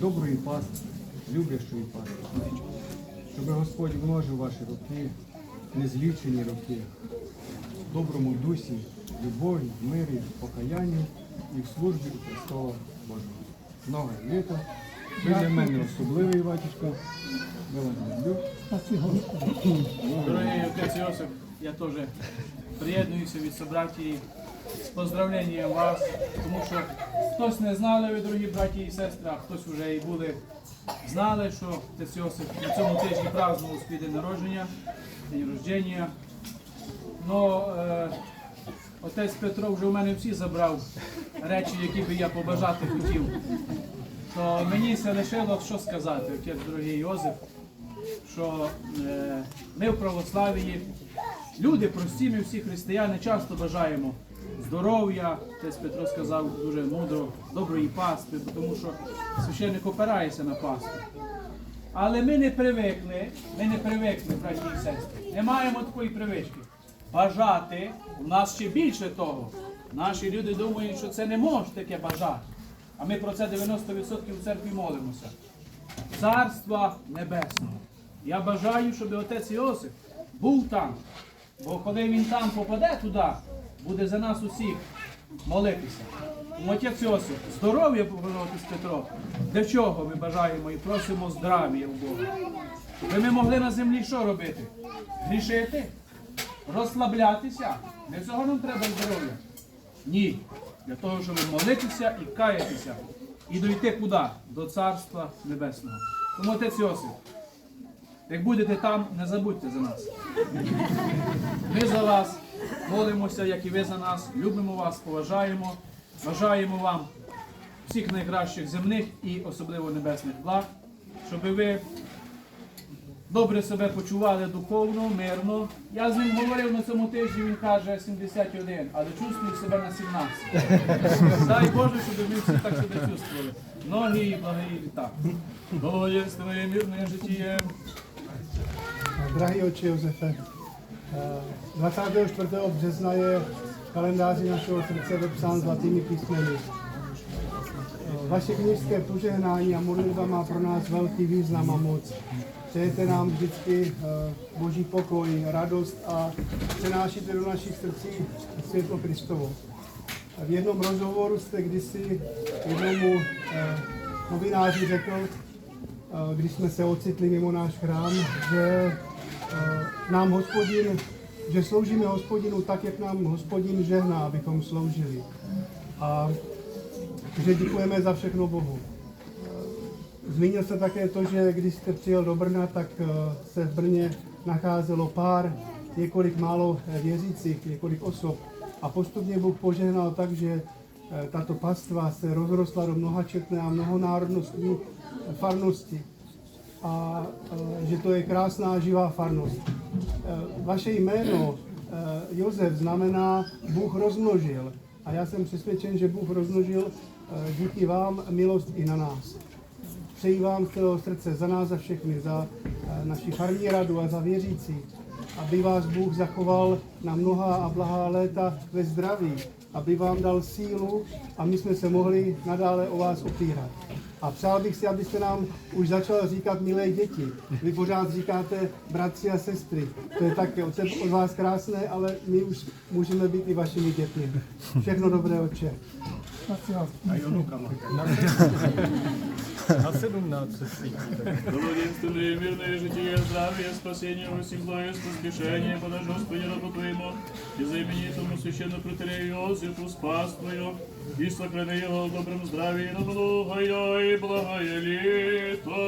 доброї пастви, люблячої пастви. Щоб Господь множив ваші роки, незлічені роки, в доброму дусі, любові, мирі, покаянні і в службі у Христова Божого. Много літа. Ви для мене особливий, батюшка. Я вас люблю. Дорогий отець Йосип, я теж приєднуюся від собратії з поздравленням вас, тому що хтось не знали, ви, дорогі браті і сестри, а хтось вже і були знали, що отець Йосип на цьому тижні празднував свій день народження, день рождення. Но отець Петро вже у мене всі забрав речі, які би я побажати хотів. То мені все лишило, що сказати, отець дорогий Йосип, що ми в православії, люди прості, ми всі християни, часто бажаємо здоров'я, отець Петро сказав дуже мудро, доброї пастви, тому що священник опирається на паству. Але ми не привикли, браті і сестри, не маємо такої привички. Бажати, у нас ще більше того. Наші люди думають, що це не може таке бажати. А ми про це 90% в церкві молимося. Царства Небесного. Я бажаю, щоб отець Йосип був там. Бо коли він там попаде туди, буде за нас усіх молитися. Отець Йосип, здоров'я побажати з Петро. Для чого ми бажаємо і просимо здрав'я у Бога? Щоб ми могли на землі що робити? Грішити? Розслаблятися? Для цього нам треба здоров'я. Ні. Для того, щоб молитися і каятися. І дійти куди? До Царства Небесного. Тому, отець Йосип, як будете там, не забудьте за нас. Ми за вас молимося, як і ви за нас. Любимо вас, поважаємо. Бажаємо вам всіх найкращих земних і особливо небесних благ. Щоб ви добре себе почували духовно, мирно. Я з ним говорив на цьому тижні, він каже 71, але чувствую себе на 17. Дай Боже, щоб ми всі так себе чувствували. Ноги і благі літа. Довоєнствує мирне життя. Drahý otče Josefe, 24. března je v kalendáři našeho srdce vypsán zlatými písmeny. Vaše kněžské požehnání a modlitba má pro nás velký význam a moc. Přejete nám vždycky boží pokoj, radost a přenášíte do našich srdcí světlo Kristovo. V jednom rozhovoru jste kdysi jednomu novináři řekl, když jsme se ocitli mimo náš chrám, že nám Hospodin, že sloužíme Hospodinu tak, jak nám Hospodin žehná, abychom sloužili. A že děkujeme za všechno Bohu. Zmínil jste také to, že když jste přijel do Brna, tak se v Brně nacházelo pár, několik málo věřících, několik osob. A postupně Bůh požehnal tak, že tato pastva se rozrostla do mnohačetné a mnohonárodnostní farnosti. A že to je krásná živá farnost. Vaše jméno Josef znamená Bůh rozmnožil. A já jsem přesvědčen, že Bůh rozmnožil díky vám milost i na nás. Přeji vám z celého srdce za nás, za všechny, za naši farní radu a za věřící, aby vás Bůh zachoval na mnohá a blahá léta ve zdraví, aby vám dal sílu a my jsme se mohli nadále o vás opírat. A přál bych si, abyste nám už začal říkat milé děti. Vy pořád říkáte bratři a sestry. To je také od vás krásné, ale my už můžeme být i vašimi dětmi. Všechno dobré, otče. A Jonuka má. На 17 світі. Благоденствие, мирное житие, здравие, спасение, всем благое, поспешение, подаж Господи рабу Твоему, и за именитому священному протерею Иосифу спас Твое, и сохрани его в добром здравии на многое и благое лето.